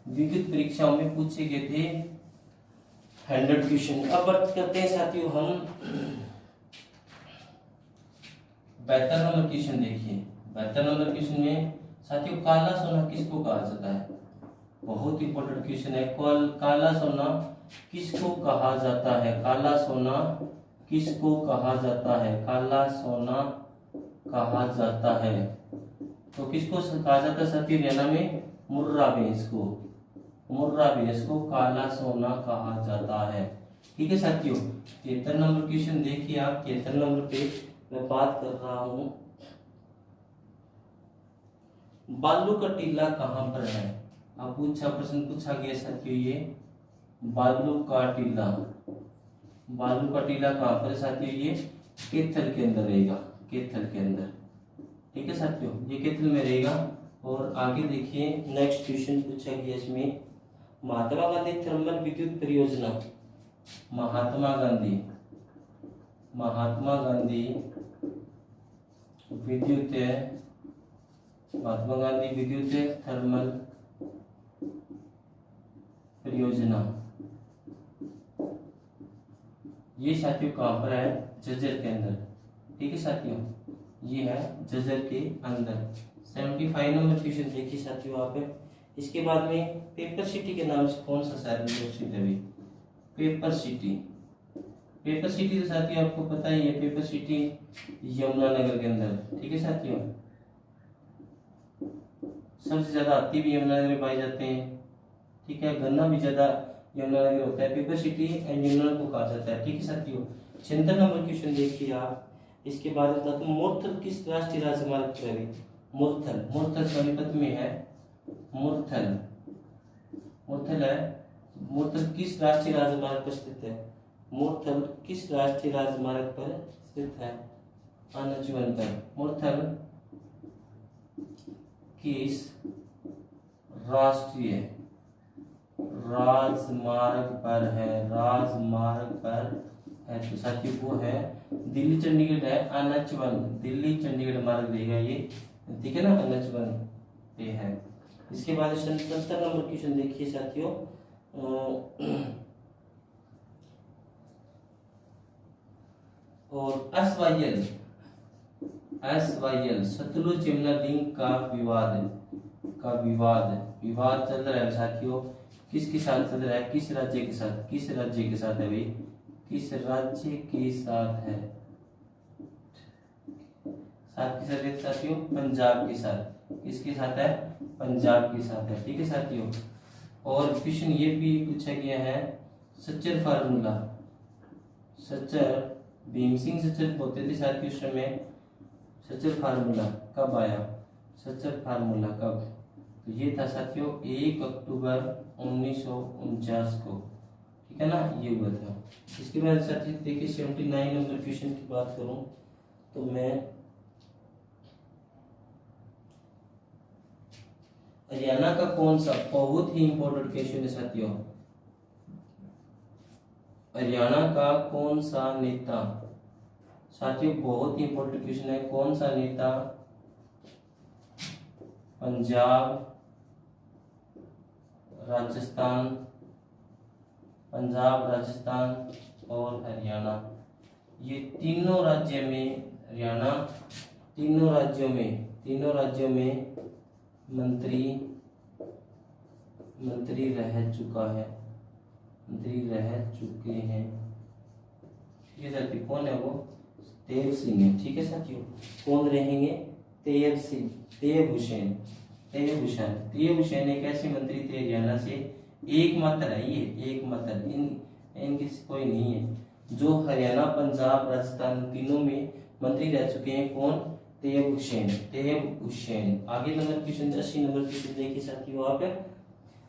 विगत परीक्षाओं में पूछे गए थे 100 क्वेश्चन। अब बात करते हैं साथियों हम 72 नंबर क्वेश्चन। देखिए 72 नंबर क्वेश्चन में साथियों काला सोना किसको कहा जाता है? बहुत इंपॉर्टेंट क्वेश्चन है। काला सोना किसको कहा जाता है? काला सोना किसको कहा जाता है? काला सोना कहा जाता है तो किसको कहा जाता है साथियों? हरियाणा में मुर्रा भैंस को काला सोना कहा जाता है। ठीक है साथियों, 73 नंबर क्वेश्चन देखिए आप। 73 नंबर पे मैं बात कर रहा हूं, बालू का टीला कहां पर है? अब प्रश्न पूछा गया साथियों, ये बालू का टीला कहां पर है साथियों? ये कैथल के अंदर रहेगा, कैथल के अंदर। ठीक है साथियों, ये कैथल में रहेगा। और आगे देखिए नेक्स्ट क्वेश्चन पूछा गया इसमें, महात्मा गांधी थर्मल विद्युत परियोजना, महात्मा गांधी विद्युत थर्मल परियोजना। ये साथियों कहाँ पर है? झज्जर के अंदर। ठीक है साथियों, ये है झज्जर के अंदर। 75 नंबर क्वेश्चन देखिए साथियों आप। इसके बाद में पेपर सिटी के नाम से कौन सा शहर विकसित है? Paper city. पेपर सिटी तो साथियों आपको पता ही है, पेपर सिटी यमुनानगर के अंदर। ठीक है साथियों, सबसे ज्यादा हाथी भी यमुनानगर में पाए जाते हैं। ठीक है, गन्ना भी ज्यादा यमुनानगर होता है। पेपर सिटी यमुनानगर को कहा जाता है। ठीक है साथियों, 76 नंबर क्वेश्चन देखिए आप। इसके बाद बता दूं, मुरथल किस राष्ट्रीय राजमार्ग पर है? मुरथल, मुरथल सोनीपत में है। मुरथल, मुरथल है। मुरथल किस राष्ट्रीय राजमार्ग पर स्थित है? मुरथल किस राष्ट्रीय राजमार्ग पर स्थित है? अनचुअन पर। मुरथल किस राष्ट्रीय राजमार्ग पर है? राजमार्ग पर है तो साथियों वो है दिल्ली चंडीगढ़ है। NH1 दिल्ली चंडीगढ़ मार्ग देगा ये। ठीक है ना, NH1 पे है। इसके बाद 77 नंबर क्वेश्चन देखिए साथियों। और SYL सतलुज यमुना लिंक का विवाद चल रहा है साथियों। किसके साथ चल रहा है? किस राज्य के साथ? किस राज्य के साथ है भाई? किस राज्य के साथ है? साथ के साथ है साथियों, पंजाब के साथ। किसके साथ है? पंजाब के साथ है। ठीक है साथियों, और क्वेश्चन ये भी पूछा गया है, सच्चर फार्मूला। सच्चर भीम सिंह सच्चर होते थे साथियों उस समय। सच्चर फार्मूला कब आया? सच्चर फार्मूला कब? तो ये था साथियों 1 अक्टूबर 1949 को। ठीक है ना, ये हुआ था। इसके बाद साथियों देखिए 79 नंबर क्वेश्चन की बात करूं तो मैं हरियाणा का कौन सा, बहुत ही इंपॉर्टेंट क्वेश्चन है साथियों, हरियाणा का कौन सा नेता, साथियों बहुत ही इंपॉर्टेंट क्वेश्चन है, कौन सा नेता पंजाब राजस्थान और हरियाणा, ये तीनों राज्य में, हरियाणा तीनों राज्यों में मंत्री रह चुके हैं। ठीक है साथियों, कौन है वो? तेब सिंह है। ठीक है साथियों, कौन रहेंगे? तेब सिंह, तेब हुसैन एक ऐसे मंत्री थे हरियाणा से, एकमात्र है ये, एकमात्र, इनकी कोई नहीं है जो हरियाणा पंजाब राजस्थान तीनों में मंत्री रह चुके हैं। कौन? तेब हुसैन। आगे नंबर क्वेश्चन 80 नंबर क्वेश्चन देखिए साथियों आप।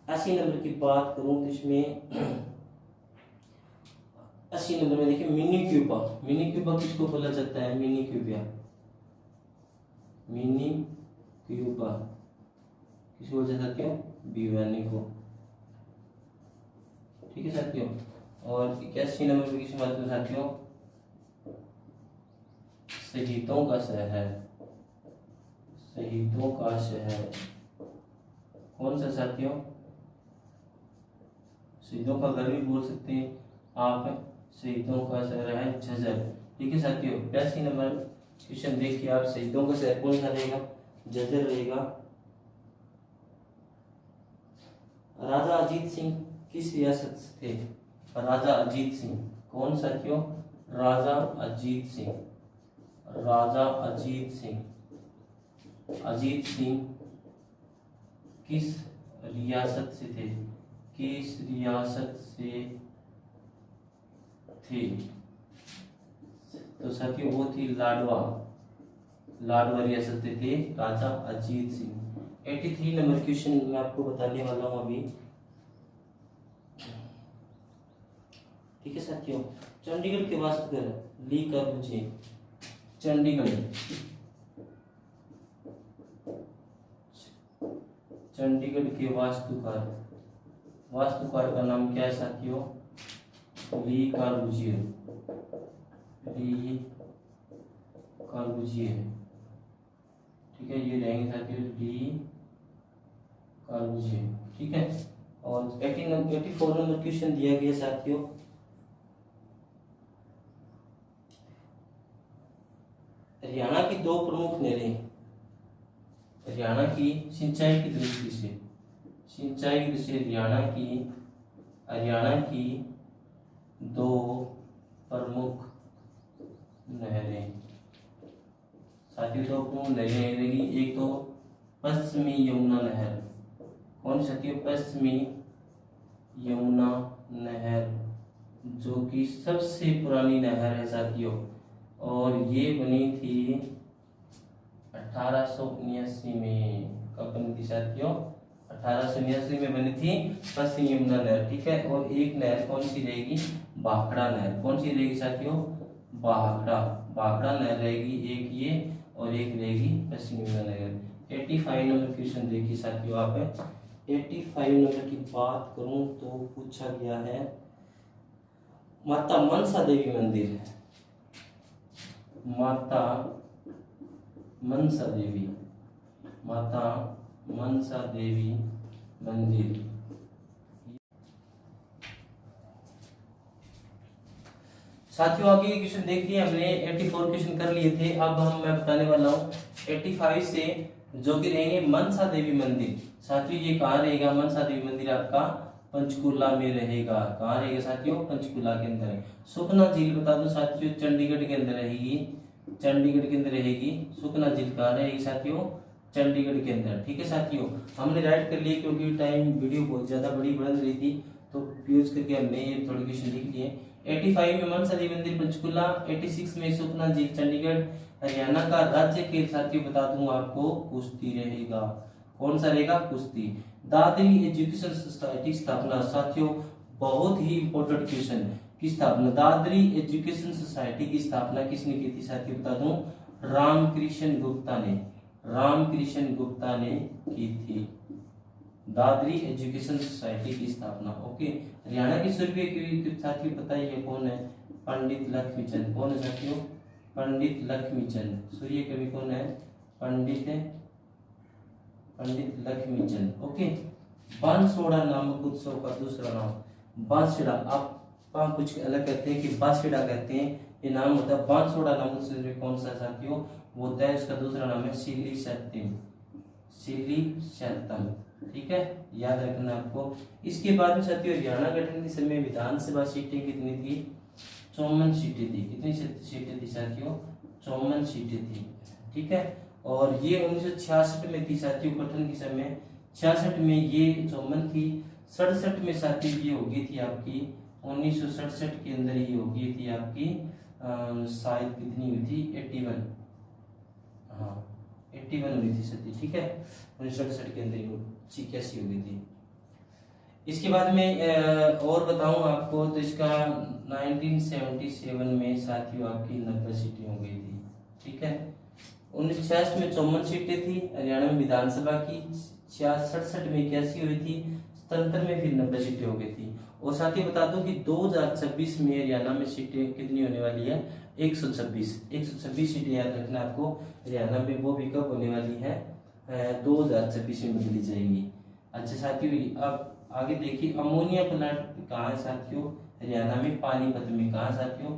80 नंबर की बात करूं तो इसमें 80 नंबर में देखिए मिनी क्यूबा किसको बोला जाता है? मिनी क्यूबा किसको बोला जाता है? भिवानी को। ठीक है साथियों, और 81 नंबर पे किस बात करें साथियों? शहीदों का शहर कौन सा साथियों? शहीदों का घर भी बोल सकते हैं आप। शहीदों का शहर है झज्जर। ठीक है साथियों, 82 नंबर क्वेश्चन देखिए आप। शहीदों का शहर कौन सा रहेगा? झज्जर रहेगा। राजा अजीत सिंह किस रियासत से थे? राजा अजीत सिंह कौन साथियों? राजा अजीत सिंह किस रियासत से थे? तो साथियों वो थी लाडवा रियासत से थे राजा अजीत सिंह। 83 नंबर क्वेश्चन मैं आपको बताने वाला हूं अभी। ठीक है साथियों, चंडीगढ़ के वास्तुकार ली कर्बुजिए। चंडीगढ़ के वास्तुकार का नाम क्या है साथियों? ली कार्बुजिए। ठीक है, ये रहेंगे साथियों ली कार्बुजिए। ठीक है, और 84 नंबर क्वेश्चन दिया गया साथियों, हरियाणा की दो प्रमुख नहरें, हरियाणा की सिंचाई की दृष्टि से, सिंचाई की दृष्टि से हरियाणा की दो प्रमुख नहरें साथियों, दो प्रमुख नहरें रहेगी। एक तो पश्चिमी यमुना नहर, कौन साथियों, पश्चिमी यमुना नहर जो कि सबसे पुरानी नहर है साथियों, और ये बनी थी 1879 में। कब बनी थी साथियों, 1879 में बनी थी पश्चिम यमुना नहर, ठीक है। और एक नहर कौन सी रहेगी, भाखड़ा नहर, कौन सी रहेगी साथियों, भाखड़ा नहर रहेगी एक ये, और एक रहेगी पश्चिम यमुना नहर। 85 नंबर क्वेश्चन देखिए साथियों आप, 85 नंबर की बात करूं तो पूछा गया है माता मनसा देवी मंदिर, माता मनसा देवी मंदिर, साथियों आगे क्वेश्चन देख लिए हमने, 84 क्वेश्चन कर लिए थे। अब मैं बताने वाला हूँ 85 से, जो कि रहेंगे मनसा देवी मंदिर। साथियों ये कहाँ रहेगा, मनसा देवी मंदिर आपका पंचकुला में रहेगा। कहाँ रहेगा साथियों, पंचकुला के अंदर है। सुखना झील बता दूं साथियों, चंडीगढ़ के अंदर रहेगी, चंडीगढ़ के अंदर रहेगी। सुखना झील कहाँ रहेगी साथियों, चंडीगढ़ के अंदर, ठीक है साथियों। हमने राइट कर लिए क्योंकि टाइम वीडियो बहुत ज्यादा बड़ी बन रही थी, तो यूज करके हमने ये थोड़े क्वेश्चन लिख लिए। 85 में मनसा देवी मंदिर पंचकुला, 86 में सुखना झील चंडीगढ़। हरियाणा का राज्य खेल साथियों बता दूं आपको, कुश्ती रहेगा। कौन सा रहेगा, कुश्ती। दादरी एजुकेशन सोसाइटी की स्थापना साथियों, बहुत ही इंपॉर्टेंट क्वेश्चन की स्थापना, दादरी एजुकेशन सोसाइटी की स्थापना किसने की थी साथियों बता दूं, रामकृष्ण गुप्ता ने की थी, दादरी एजुकेशन सोसाइटी की स्थापना। ओके, हरियाणा की सूर्य की साथियों पता ही है कौन है, पंडित लक्ष्मीचंद। कौन है साथियों, पंडित लक्ष्मीचंद। सूर्य कवि कौन है, पंडित लक्ष्मीचंद। ओके, बांसवाड़ा नामक उत्सव का दूसरा नाम, बांसवाड़ा। आप कुछ अलग कहते हैं कि बांसवाड़ा कहते हैं, ये नाम होता है। बांसवाड़ा नामक उत्सव कौन सा साथियों, वो होता है, उसका दूसरा नाम है सिली सैतम, ठीक है, याद रखना आपको। इसके बाद में साथियों हरियाणा गठन के समय विधानसभा सीटें कितनी थी, 54 सीटें थी। कितनी सीटें थी साथियों, 54 सीटें थी, ठीक है। और ये 1966 में थी साथियों, गठन के समय 66 में ये 54 थी। 67 में साथियों ये हो गई थी आपकी, 1967 के अंदर ये हो गई थी आपकी, शायद कितनी हुई थी, 81, हाँ 81 हुई थी साथियों, ठीक है। 1967 के अंदर कैसी हो गई थी। इसके बाद में और बताऊं आपको तो इसका 1977 में साथियों आपकी 90 सीटें हो गई थी, ठीक है। 1966 में 54 सीटें थी हरियाणा में विधानसभा की, 67 में 81 हुई थी, 77 में फिर 90 सीटें हो गई थी। और साथ ही बता दूं कि 2026 में हरियाणा में सीटें कितनी होने वाली है, 126 सीटें याद रखना आपको हरियाणा में, वो भी कब होने वाली है, 2026 में बदली जाएंगी। अच्छा साथियों अब आगे देखिए, अमोनिया प्लांट कहाँ है साथियों, हरियाणा में पानीपत में। कहाँ साथियों,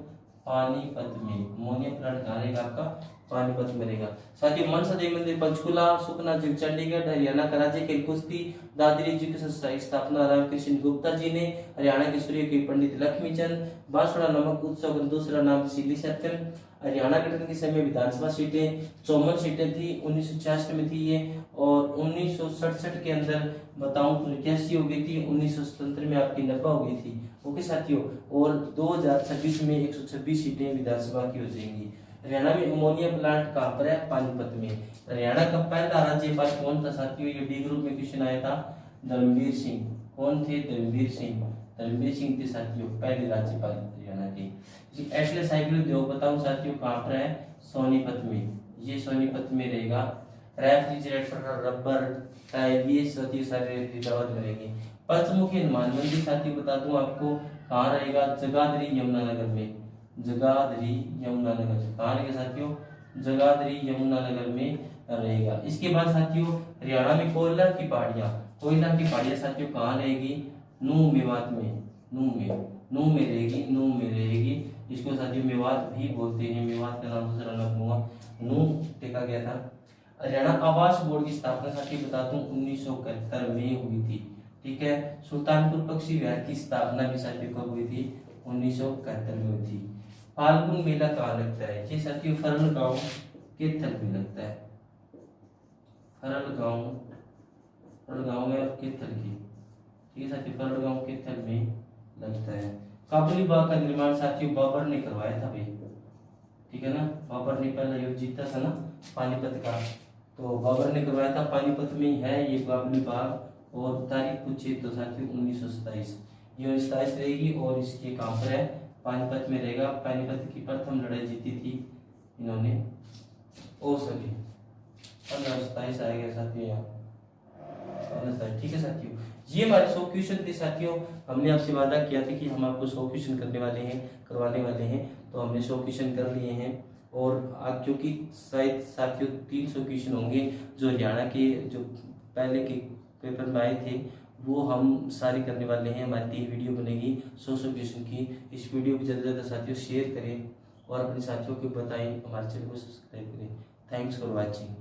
पानीपत में। अमोनिया प्लांट कहाँ रहेगा आपका, पानीपत में रहेगा। साथियों मनसा देवी मंदिर पंचकुला, सुखना झील चंडीगढ़। हरियाणा का राज्य खेल कुश्ती, दादरी एजुकेशन सोसाइटी स्थापना रामकृष्ण गुप्ता जी ने। हरियाणा के सूर्य के पंडित लक्ष्मीचंद। बांसवाड़ा नमक उत्सव का दूसरा नाम सिली सत्यम। हरियाणा गठन के समय विधानसभा सीटें 54 सीटें थी, 1966 में थी ये, और 1967 के अंदर बताऊं तो 81 हो गई थी, 1977 में आपकी 90 हो गई थी। ओके साथियों, और 2026 में 126 सीटें विधानसभा की हो जाएंगी। हरियाणा में अमोनिया प्लांट कहाँ पर है, पानीपत में। हरियाणा का पहला राज्यपाल कौन था साथियों, ये डी ग्रुप में क्वेश्चन आया था, धर्मवीर सिंह। कौन थे, धर्मवीर सिंह थे साथियों पहले राज्यपाल हरियाणा के। एटलस हाइड्रो उद्योग बताऊं साथियों कहाँ पर है, सोनीपत में। ये सोनीपत में रहेगा। रेफ्रिजरेटर, रबर, टायर, ये साथियों सारे फरीदाबाद में रहेंगे। पंचमुखी हनुमान मंदिर साथियों बता दूं आपको कहाँ रहेगा, जगाधरी यमुनानगर में। जगाधरी यमुनानगर कहाँ रहेगा साथियों, जगाधरी यमुनानगर में रहेगा। इसके बाद साथियों हरियाणा में कोयला की पहाड़ियां, कोयला की पहाड़ियाँ साथियों कहाँ रहेगी? नूह मेवात में, नूह में रहेगी, नूह में रहेगी। इसको साथियों मेवात भी बोलते हैं, मेवात का नाम दूसरा नाम दूंगा। नूह देखा गया था। हरियाणा आवास बोर्ड की स्थापना साथियों बता दूं 1971 में हुई थी। ठीक है। सुल्तानपुर पक्षी विहार की स्थापना भी साथियों कब हुई थी? 1971 में हुई थी। फाल्गुन मेला कहाँ लगता है? ये साथियों फरल गांव के थल में लगता है। फरल गांव में और केथल की, ठीक है साथियों, फरल गांव केथल में लगता है। काबुली बाग का निर्माण साथियों बाबर ने करवाया था भाई, ठीक है ना। बाबर ने पहला युद्ध जीता था ना पानीपत का, तो बाबर ने करवाया था। पानीपत में ही है ये काबुली बाग। और तारीख पूछे तो साथियों 1927, ये 27 रहेगी। और इसके कहाँ पर है? पानीपत में रहेगा। पानीपत की प्रथम लड़ाई जीती थी इन्होंने। ओ सभी 1527 आएगा साथियों यहाँ, ठीक है साथियों। ये हमारे 100 क्वेश्चन थे साथियों। हमने आपसे वादा किया था कि हम आपको 100 क्वेश्चन करवाने वाले हैं, तो हमने 100 क्वेश्चन कर लिए हैं। और आज क्योंकि शायद साथियों 300 क्वेश्चन होंगे जो हरियाणा के जो पहले के पेपर में आए थे, वो हम सारी करने वाले हैं। हमारी 3 वीडियो बनेगी 100 क्वेश्चन की। इस वीडियो को ज़्यादा से ज़्यादा साथियों शेयर करें और अपने साथियों को बताएं, हमारे चैनल को सब्सक्राइब करें। Thanks for watching.